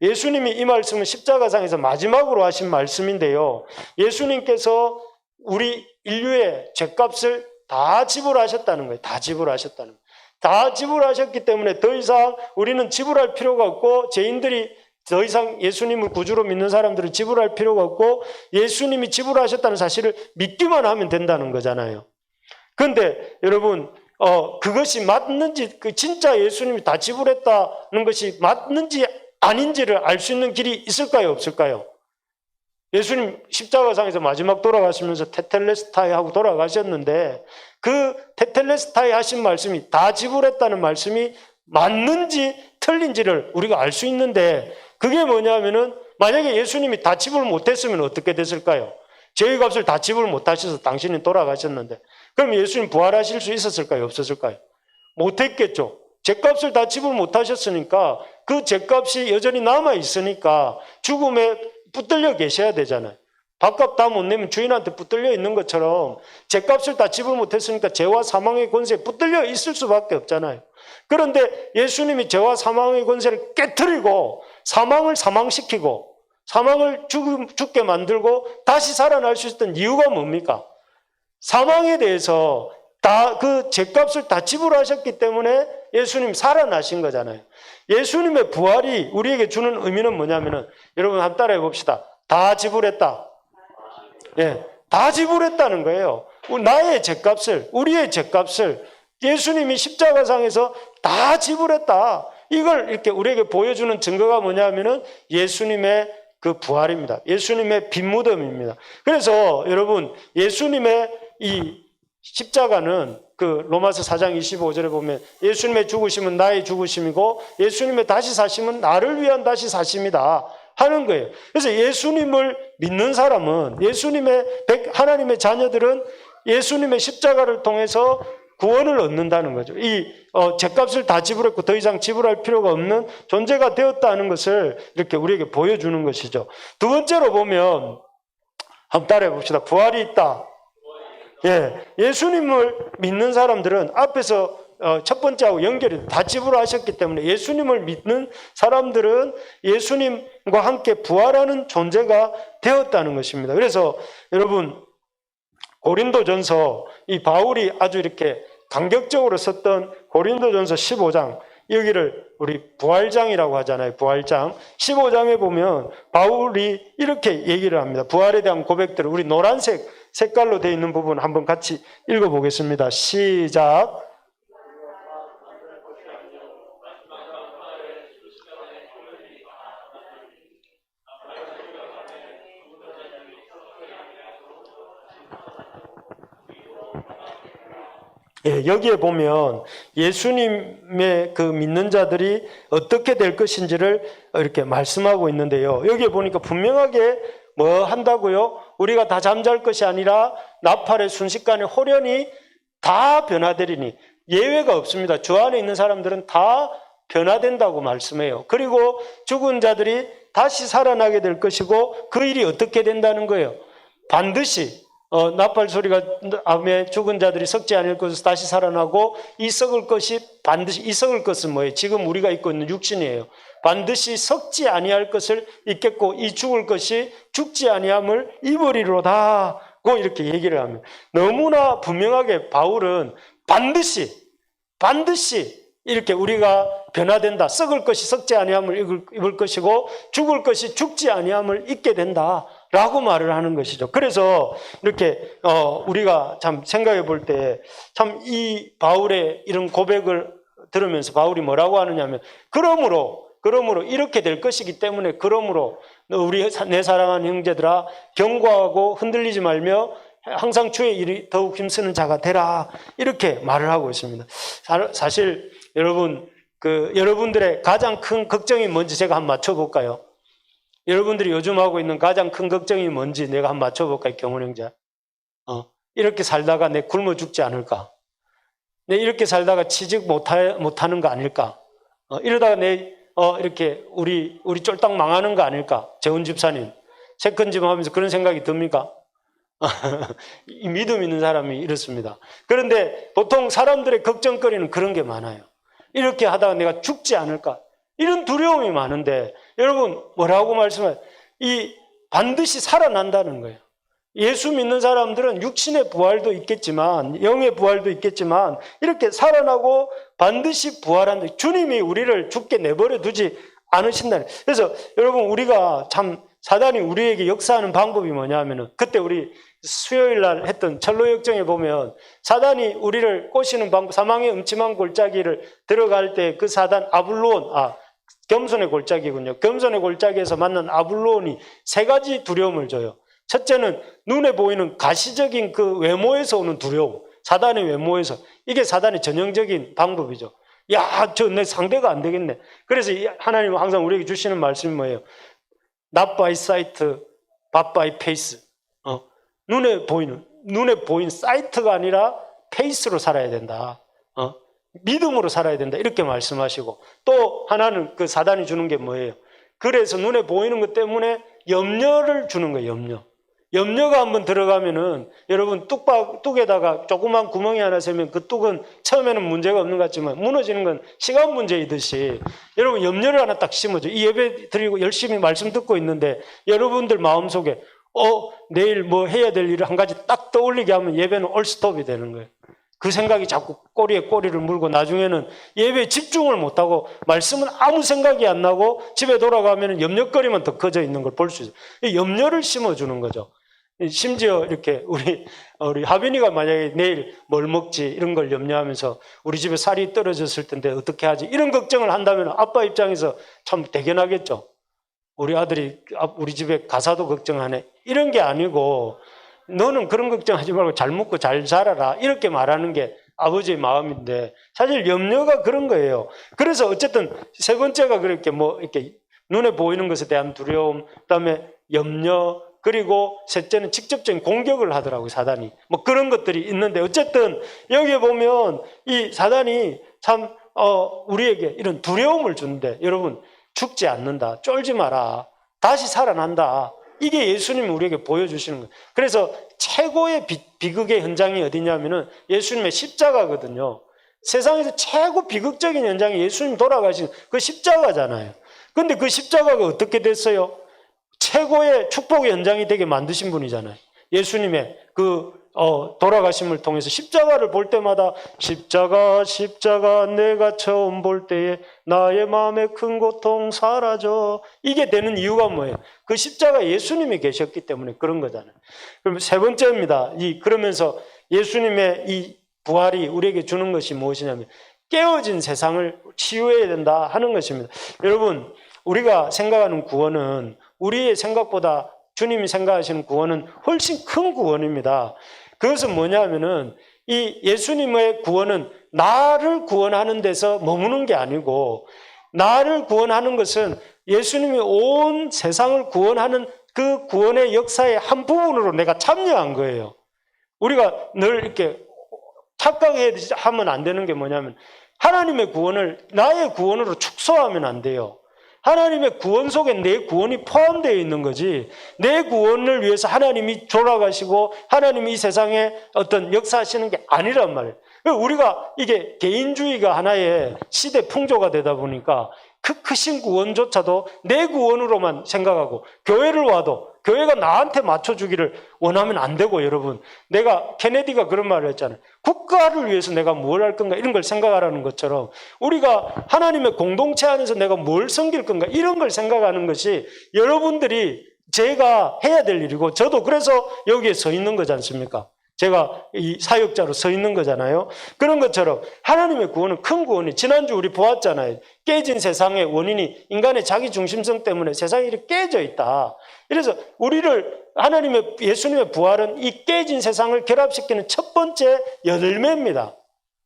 예수님이 이 말씀은 십자가상에서 마지막으로 하신 말씀인데요. 예수님께서 우리 인류의 죄값을 다 지불하셨다는 거예요. 다 지불하셨다는 거예요. 다 지불하셨기 때문에 더 이상 우리는 지불할 필요가 없고 죄인들이 더 이상 예수님을 구주로 믿는 사람들은 지불할 필요가 없고 예수님이 지불하셨다는 사실을 믿기만 하면 된다는 거잖아요. 그런데 여러분 그것이 맞는지 진짜 예수님이 다 지불했다는 것이 맞는지 아닌지를 알 수 있는 길이 있을까요? 없을까요? 예수님 십자가상에서 마지막 돌아가시면서 테텔레스타이 하고 돌아가셨는데 그 테텔레스타이 하신 말씀이 다 지불했다는 말씀이 맞는지 틀린지를 우리가 알 수 있는데 그게 뭐냐면은 만약에 예수님이 다 지불 못했으면 어떻게 됐을까요? 죄의 값을 다 지불 못하셔서 당신이 돌아가셨는데 그럼 예수님 부활하실 수 있었을까요? 없었을까요? 못했겠죠. 죄값을 다 지불 못하셨으니까 그 죄값이 여전히 남아있으니까 죽음에 붙들려 계셔야 되잖아요. 밥값 다 못 내면 주인한테 붙들려 있는 것처럼 죄값을 다 지불 못했으니까 죄와 사망의 권세에 붙들려 있을 수밖에 없잖아요. 그런데 예수님이 죄와 사망의 권세를 깨트리고 사망을 사망시키고 사망을 죽게 만들고 다시 살아날 수 있었던 이유가 뭡니까? 사망에 대해서 다 그 죗값을 다 지불하셨기 때문에 예수님 살아나신 거잖아요. 예수님의 부활이 우리에게 주는 의미는 뭐냐면은, 여러분 한번 따라해 봅시다. 다 지불했다. 예, 다 지불했다는 거예요. 나의 죗값을, 우리의 죗값을 예수님이 십자가상에서 다 지불했다. 이걸 이렇게 우리에게 보여주는 증거가 뭐냐면은 예수님의 그 부활입니다. 예수님의 빈무덤입니다. 그래서 여러분, 예수님의 이 십자가는 그 로마서 4장 25절에 보면 예수님의 죽으심은 나의 죽으심이고 예수님의 다시 사심은 나를 위한 다시 사심이다 하는 거예요. 그래서 예수님을 믿는 사람은, 하나님의 자녀들은 예수님의 십자가를 통해서 구원을 얻는다는 거죠. 이 죗값을 다 지불했고 더 이상 지불할 필요가 없는 존재가 되었다는 것을 이렇게 우리에게 보여주는 것이죠. 두 번째로 보면, 한번 따라해 봅시다. 부활이 있다. 예, 예수님을 믿는 사람들은 앞에서 첫 번째하고 연결이 다 지불하셨기 때문에 예수님을 믿는 사람들은 예수님과 함께 부활하는 존재가 되었다는 것입니다. 그래서 여러분, 고린도전서, 이 바울이 아주 이렇게 감격적으로 썼던 고린도전서 15장, 여기를 우리 부활장이라고 하잖아요. 부활장 15장에 보면 바울이 이렇게 얘기를 합니다. 부활에 대한 고백들을 우리 노란색 색깔로 되어 있는 부분 한번 같이 읽어보겠습니다. 시작. 예, 여기에 보면 예수님의 그 믿는 자들이 어떻게 될 것인지를 이렇게 말씀하고 있는데요. 여기에 보니까 분명하게 뭐 한다고요? 우리가 다 잠잘 것이 아니라 나팔의 순식간에 호련히 다 변화되리니, 예외가 없습니다. 주 안에 있는 사람들은 다 변화된다고 말씀해요. 그리고 죽은 자들이 다시 살아나게 될 것이고, 그 일이 어떻게 된다는 거예요? 반드시 나팔 소리가 하며 죽은 자들이 썩지 않을 것에서 다시 살아나고, 이 썩을 것이 반드시, 이 썩을 것은 뭐예요? 지금 우리가 입고 있는 육신이에요. 반드시 썩지 아니할 것을 입겠고, 이 죽을 것이 죽지 아니함을 입으리로다고 이렇게 얘기를 합니다. 너무나 분명하게 바울은 반드시 이렇게 우리가 변화된다. 썩을 것이 썩지 아니함을 입을 것이고 죽을 것이 죽지 아니함을 입게 된다라고 말을 하는 것이죠. 그래서 이렇게 우리가 참 생각해 볼 때 참 이 바울의 이런 고백을 들으면서 바울이 뭐라고 하느냐면, 그러므로 이렇게 될 것이기 때문에, 그러므로 내 사랑하는 형제들아 경고하고 흔들리지 말며 항상 주의 일이 더욱 힘쓰는 자가 되라, 이렇게 말을 하고 있습니다. 사실 여러분, 여러분들의 가장 큰 걱정이 뭔지 제가 한번 맞춰볼까요? 여러분들이 요즘 하고 있는 가장 큰 걱정이 뭔지 내가 한번 맞춰볼까요? 경훈 형제. 이렇게 살다가 내 굶어 죽지 않을까? 내 이렇게 살다가 취직 못하는 거 아닐까? 이러다가 내 이렇게 우리 쫄딱 망하는 거 아닐까? 재훈 집사님, 세컨집 하면서 그런 생각이 듭니까? 이 믿음 있는 사람이 이렇습니다. 그런데 보통 사람들의 걱정거리는 그런 게 많아요. 이렇게 하다가 내가 죽지 않을까? 이런 두려움이 많은데, 여러분 뭐라고 말씀해요? 반드시 살아난다는 거예요. 예수 믿는 사람들은 육신의 부활도 있겠지만, 영의 부활도 있겠지만, 이렇게 살아나고 반드시 부활한다. 주님이 우리를 죽게 내버려 두지 않으신다는. 그래서 여러분, 우리가 참 사단이 우리에게 역사하는 방법이 뭐냐 하면은, 그때 우리 수요일 날 했던 철로 역정에 보면 사단이 우리를 꼬시는 방법, 사망의 음침한 골짜기를 들어갈 때 그 사단 아블론, 겸손의 골짜기군요. 겸손의 골짜기에서 만난 아블론이 세 가지 두려움을 줘요. 첫째는 눈에 보이는 가시적인 그 외모에서 오는 두려움, 사단의 외모에서. 이게 사단의 전형적인 방법이죠. 야, 저 내 상대가 안 되겠네. 그래서 하나님은 항상 우리에게 주시는 말씀이 뭐예요? Not by sight, but by faith. 눈에 보이는 사이트가 아니라 페이스로 살아야 된다. 믿음으로 살아야 된다. 이렇게 말씀하시고, 또 하나는 그 사단이 주는 게 뭐예요? 그래서 눈에 보이는 것 때문에 염려를 주는 거예요. 염려가 한번 들어가면은, 여러분 뚝에다가 조그만 구멍이 하나 세면 그 뚝은 처음에는 문제가 없는 것 같지만 무너지는 건 시간 문제이듯이, 여러분 염려를 하나 딱 심어줘. 이 예배 드리고 열심히 말씀 듣고 있는데 여러분들 마음속에 내일 뭐 해야 될 일을 한 가지 딱 떠올리게 하면 예배는 올스톱이 되는 거예요. 그 생각이 자꾸 꼬리에 꼬리를 물고 나중에는 예배에 집중을 못하고 말씀은 아무 생각이 안 나고 집에 돌아가면 염려거리만 더 커져 있는 걸 볼 수 있어요. 염려를 심어주는 거죠. 심지어 이렇게 우리 하빈이가 만약에 내일 뭘 먹지 이런 걸 염려하면서 우리 집에 살이 떨어졌을 텐데 어떻게 하지 이런 걱정을 한다면 아빠 입장에서 참 대견하겠죠. 우리 아들이 우리 집에 가사도 걱정하네 이런 게 아니고 너는 그런 걱정하지 말고 잘 먹고 잘 자라라 이렇게 말하는 게 아버지의 마음인데 사실 염려가 그런 거예요. 그래서 어쨌든 세 번째가 그렇게 이렇게 눈에 보이는 것에 대한 두려움, 그다음에 염려, 그리고 셋째는 직접적인 공격을 하더라고요, 사단이. 그런 것들이 있는데 어쨌든 여기에 보면 이 사단이 참 우리에게 이런 두려움을 주는데 여러분 죽지 않는다, 쫄지 마라, 다시 살아난다. 이게 예수님이 우리에게 보여주시는 거예요. 그래서 최고의 비극의 현장이 어디냐면은 예수님의 십자가거든요. 세상에서 최고 비극적인 현장이 예수님 돌아가신 그 십자가잖아요. 근데 그 십자가가 어떻게 됐어요? 최고의 축복의 현장이 되게 만드신 분이잖아요. 예수님의 돌아가심을 통해서 십자가를 볼 때마다 십자가 내가 처음 볼 때에 나의 마음의 큰 고통 사라져. 이게 되는 이유가 뭐예요? 그 십자가 예수님이 계셨기 때문에 그런 거잖아요. 그럼 세 번째입니다. 그러면서 예수님의 이 부활이 우리에게 주는 것이 무엇이냐면 깨어진 세상을 치유해야 된다 하는 것입니다. 여러분 우리가 생각하는 구원은 우리의 생각보다 주님이 생각하시는 구원은 훨씬 큰 구원입니다. 그것은 뭐냐면은 이 예수님의 구원은 나를 구원하는 데서 머무는 게 아니고 나를 구원하는 것은 예수님이 온 세상을 구원하는 그 구원의 역사의 한 부분으로 내가 참여한 거예요. 우리가 늘 이렇게 착각하면 안 되는 게 뭐냐면 하나님의 구원을 나의 구원으로 축소하면 안 돼요. 하나님의 구원 속에 내 구원이 포함되어 있는 거지 내 구원을 위해서 하나님이 돌아가시고 하나님이 이 세상에 어떤 역사하시는 게 아니란 말이에요. 우리가 이게 개인주의가 하나의 시대 풍조가 되다 보니까 그 크신 구원조차도 내 구원으로만 생각하고 교회를 와도 교회가 나한테 맞춰주기를 원하면 안 되고 여러분 케네디가 그런 말을 했잖아요. 국가를 위해서 내가 뭘 할 건가 이런 걸 생각하라는 것처럼 우리가 하나님의 공동체 안에서 내가 뭘 섬길 건가 이런 걸 생각하는 것이 여러분들이 제가 해야 될 일이고 저도 그래서 여기에 서 있는 거지 않습니까? 제가 이 사역자로 서 있는 거잖아요. 그런 것처럼 하나님의 구원은 큰 구원이 지난주 우리 보았잖아요. 깨진 세상의 원인이 인간의 자기 중심성 때문에 세상이 이렇게 깨져 있다. 그래서 예수님의 부활은 이 깨진 세상을 결합시키는 첫 번째 열매입니다.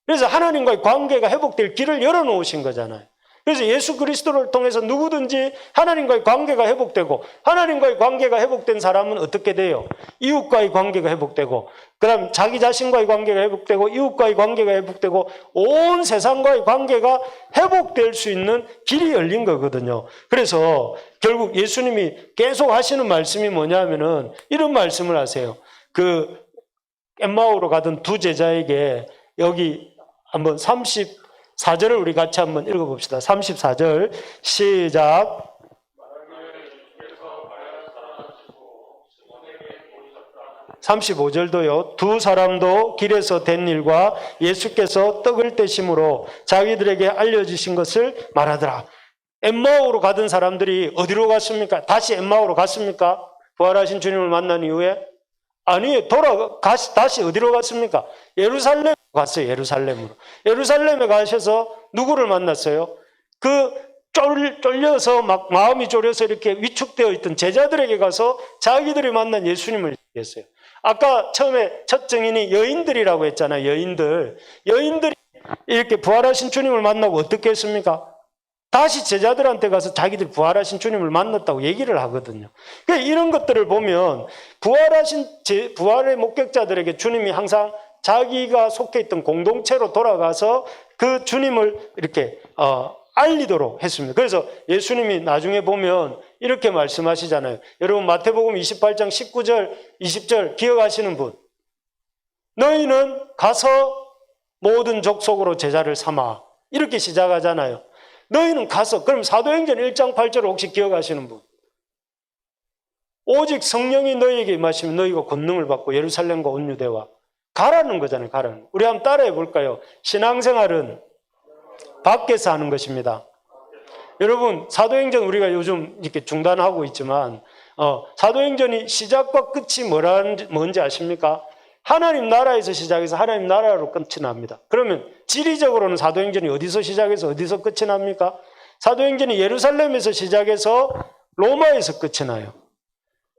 그래서 하나님과의 관계가 회복될 길을 열어놓으신 거잖아요. 그래서 예수 그리스도를 통해서 누구든지 하나님과의 관계가 회복되고 하나님과의 관계가 회복된 사람은 어떻게 돼요? 이웃과의 관계가 회복되고 그다음 자기 자신과의 관계가 회복되고 이웃과의 관계가 회복되고 온 세상과의 관계가 회복될 수 있는 길이 열린 거거든요. 그래서 결국 예수님이 계속 하시는 말씀이 뭐냐면은 이런 말씀을 하세요. 엠마오로 가던 두 제자에게 여기 한번 34절을 우리 같이 한번 읽어봅시다. 34절 시작. 35절도요. 두 사람도 길에서 된 일과 예수께서 떡을 떼심으로 자기들에게 알려주신 것을 말하더라. 엠마오로 가던 사람들이 어디로 갔습니까? 다시 엠마오로 갔습니까? 부활하신 주님을 만난 이후에? 아니에요. 다시 어디로 갔습니까? 예루살렘 갔어요. 예루살렘으로. 예루살렘에 가셔서 누구를 만났어요? 쫄려서 마음이 졸여서 이렇게 위축되어 있던 제자들에게 가서 자기들이 만난 예수님을 얘기했어요. 아까 처음에 첫 증인이 여인들이라고 했잖아요. 여인들이 이렇게 부활하신 주님을 만나고 어떻게 했습니까? 다시 제자들한테 가서 자기들 부활하신 주님을 만났다고 얘기를 하거든요. 그러니까 이런 것들을 보면 부활의 목격자들에게 주님이 항상 자기가 속해 있던 공동체로 돌아가서 그 주님을 이렇게 알리도록 했습니다. 그래서 예수님이 나중에 보면 이렇게 말씀하시잖아요. 여러분 마태복음 28장 19절 20절 기억하시는 분? 너희는 가서 모든 족속으로 제자를 삼아 이렇게 시작하잖아요. 너희는 가서 그럼 사도행전 1장 8절을 혹시 기억하시는 분? 오직 성령이 너희에게 임하시면 너희가 권능을 받고 예루살렘과 온 유대와 가라는 거잖아요. 가라는. 우리 한번 따라해 볼까요? 신앙생활은 밖에서 하는 것입니다. 여러분, 사도행전 우리가 요즘 이렇게 중단하고 있지만 사도행전이 시작과 끝이 뭔지 아십니까? 하나님 나라에서 시작해서 하나님 나라로 끝이 납니다. 그러면 지리적으로는 사도행전이 어디서 시작해서 어디서 끝이 납니까? 사도행전이 예루살렘에서 시작해서 로마에서 끝이 나요.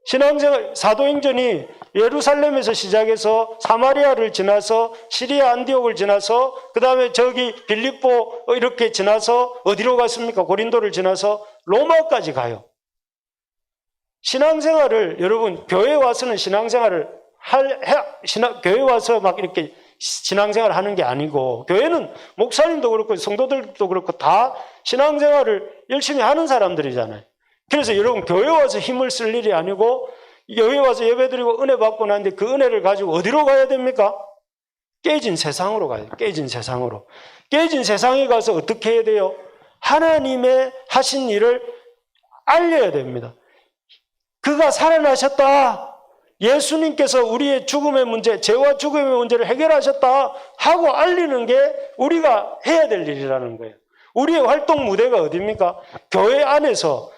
신앙생활, 사도행전이 예루살렘에서 시작해서 사마리아를 지나서 시리아 안디옥을 지나서 그 다음에 저기 빌립보 이렇게 지나서 어디로 갔습니까? 고린도를 지나서 로마까지 가요. 신앙생활을 여러분 교회 와서는 신앙생활을 교회 와서 막 이렇게 신앙생활을 하는 게 아니고 교회는 목사님도 그렇고 성도들도 그렇고 다 신앙생활을 열심히 하는 사람들이잖아요. 그래서 여러분 교회 와서 힘을 쓸 일이 아니고 교회 와서 예배드리고 은혜 받고 나는데 그 은혜를 가지고 어디로 가야 됩니까? 깨진 세상으로 가야 돼요. 깨진 세상으로. 깨진 세상에 가서 어떻게 해야 돼요? 하나님의 하신 일을 알려야 됩니다. 그가 살아나셨다. 예수님께서 우리의 죽음의 문제, 죄와 죽음의 문제를 해결하셨다 하고 알리는 게 우리가 해야 될 일이라는 거예요. 우리의 활동 무대가 어디입니까? 교회 안에서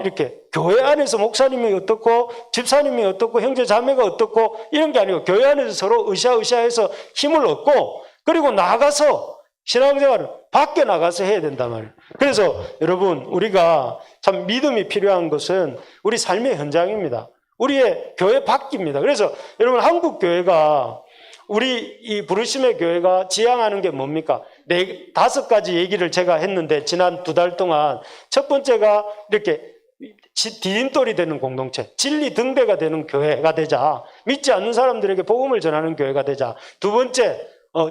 이렇게 교회 안에서 목사님이 어떻고 집사님이 어떻고 형제 자매가 어떻고 이런 게 아니고 교회 안에서 서로 으쌰으쌰해서 힘을 얻고 그리고 나가서 신앙생활을 밖에 나가서 해야 된단 말이에요. 그래서 여러분 우리가 참 믿음이 필요한 것은 우리 삶의 현장입니다. 우리의 교회 밖입니다. 그래서 여러분 한국 교회가 우리 이 부르심의 교회가 지향하는 게 뭡니까? 5가지 얘기를 제가 했는데 지난 2달 동안 첫 번째가 이렇게 디딤돌이 되는 공동체, 진리 등대가 되는 교회가 되자, 믿지 않는 사람들에게 복음을 전하는 교회가 되자. 두 번째,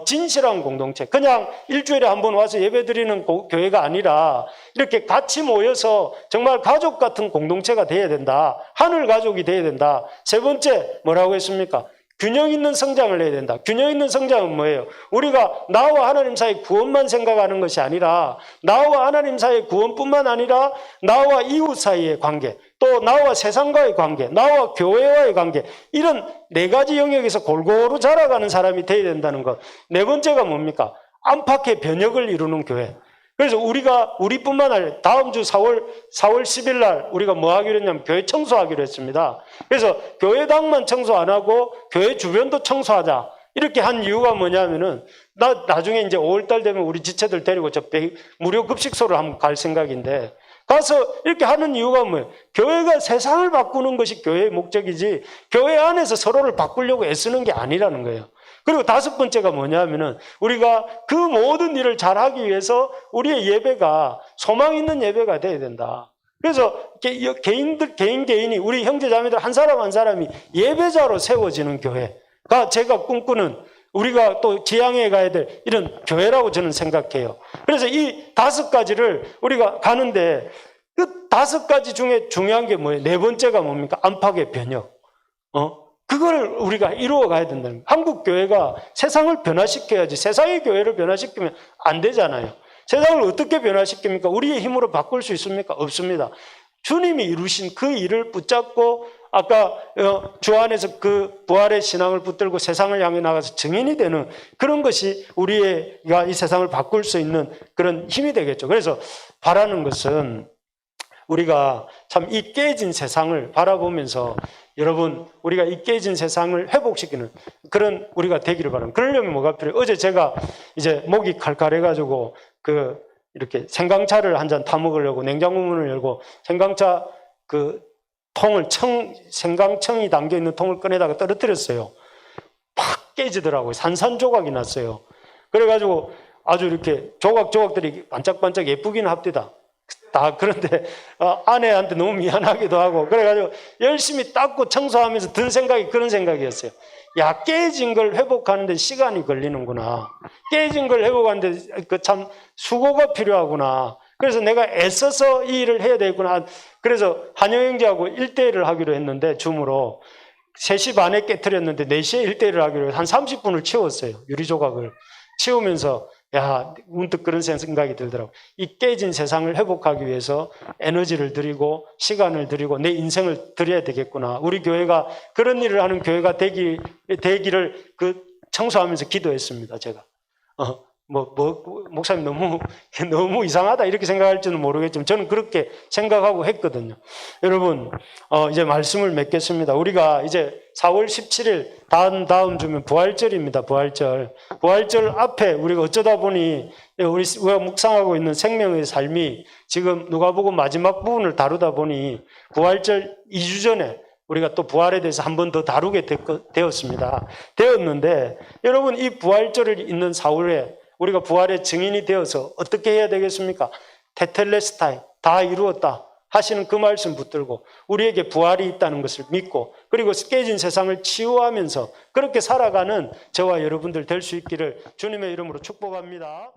진실한 공동체. 그냥 일주일에 한 번 와서 예배드리는 교회가 아니라 이렇게 같이 모여서 정말 가족 같은 공동체가 돼야 된다. 하늘 가족이 돼야 된다. 세 번째, 뭐라고 했습니까? 균형 있는 성장을 해야 된다. 균형 있는 성장은 뭐예요? 우리가 나와 하나님 사이 구원만 생각하는 것이 아니라 나와 하나님 사이의 구원뿐만 아니라 나와 이웃 사이의 관계, 또 나와 세상과의 관계, 나와 교회와의 관계, 이런 4가지 영역에서 골고루 자라가는 사람이 되어야 된다는 것. 네 번째가 뭡니까? 안팎의 변혁을 이루는 교회. 그래서 우리뿐만 아니라 다음 주 4월 10일 날 우리가 뭐 하기로 했냐면 교회 청소하기로 했습니다. 그래서 교회당만 청소 안 하고 교회 주변도 청소하자. 이렇게 한 이유가 뭐냐면은 나중에 이제 5월달 되면 우리 지체들 데리고 저 무료 급식소를 한번 갈 생각인데 가서 이렇게 하는 이유가 뭐예요? 교회가 세상을 바꾸는 것이 교회의 목적이지 교회 안에서 서로를 바꾸려고 애쓰는 게 아니라는 거예요. 그리고 5번째가 뭐냐면은 우리가 그 모든 일을 잘하기 위해서 우리의 예배가 소망 있는 예배가 돼야 된다. 그래서 개인이 우리 형제자매들 한 사람 한 사람이 예배자로 세워지는 교회가 제가 꿈꾸는 우리가 또 지향해 가야 될 이런 교회라고 저는 생각해요. 그래서 이 5가지를 우리가 가는데 그 5가지 중에 중요한 게 뭐예요? 네 번째가 뭡니까? 안팎의 변혁. 그걸 우리가 이루어 가야 된다는 거예요. 한국 교회가 세상을 변화시켜야지 세상의 교회를 변화시키면 안 되잖아요. 세상을 어떻게 변화시킵니까? 우리의 힘으로 바꿀 수 있습니까? 없습니다. 주님이 이루신 그 일을 붙잡고 아까 주 안에서 그 부활의 신앙을 붙들고 세상을 향해 나가서 증인이 되는 그런 것이 우리가 이 세상을 바꿀 수 있는 그런 힘이 되겠죠. 그래서 바라는 것은 우리가 참 이 깨진 세상을 바라보면서 여러분 우리가 이 깨진 세상을 회복시키는 그런 우리가 되기를 바랍니다. 그러려면 뭐가 필요해요? 어제 제가 이제 목이 칼칼해가지고 이렇게 생강차를 한 잔 타먹으려고 냉장고 문을 열고 생강차 생강청이 담겨있는 통을 꺼내다가 떨어뜨렸어요. 팍 깨지더라고요. 산산조각이 났어요. 그래가지고 아주 이렇게 조각조각들이 반짝반짝 예쁘기는 합디다. 그런데 아내한테 너무 미안하기도 하고 그래가지고 열심히 닦고 청소하면서 든 생각이 그런 생각이었어요. 야, 깨진 걸 회복하는데 시간이 걸리는구나. 깨진 걸 회복하는데 참 수고가 필요하구나. 그래서 내가 애써서 이 일을 해야 되겠구나. 그래서 한영 형제하고 1대1을 하기로 했는데 줌으로 3시 반에 깨트렸는데 4시에 1대1을 하기로 해서 한 30분을 치웠어요. 유리조각을 치우면서 야, 문득 그런 생각이 들더라고요. 이 깨진 세상을 회복하기 위해서 에너지를 들이고 시간을 들이고 내 인생을 들여야 되겠구나. 우리 교회가 그런 일을 하는 교회가 되기를 청소하면서 기도했습니다. 제가. 목사님 너무 이상하다 이렇게 생각할지는 모르겠지만 저는 그렇게 생각하고 했거든요. 여러분, 이제 말씀을 맺겠습니다. 우리가 이제 4월 17일 다음 주면 부활절입니다. 부활절 앞에 우리가 어쩌다 보니 우리가 묵상하고 있는 생명의 삶이 지금 누가복음 마지막 부분을 다루다 보니 부활절 2주 전에 우리가 또 부활에 대해서 한 번 더 다루게 되었는데 여러분, 이 부활절을 있는 4월에 우리가 부활의 증인이 되어서 어떻게 해야 되겠습니까? 테텔레스타이, 다 이루었다 하시는 그 말씀 붙들고 우리에게 부활이 있다는 것을 믿고 그리고 깨진 세상을 치유하면서 그렇게 살아가는 저와 여러분들 될 수 있기를 주님의 이름으로 축복합니다.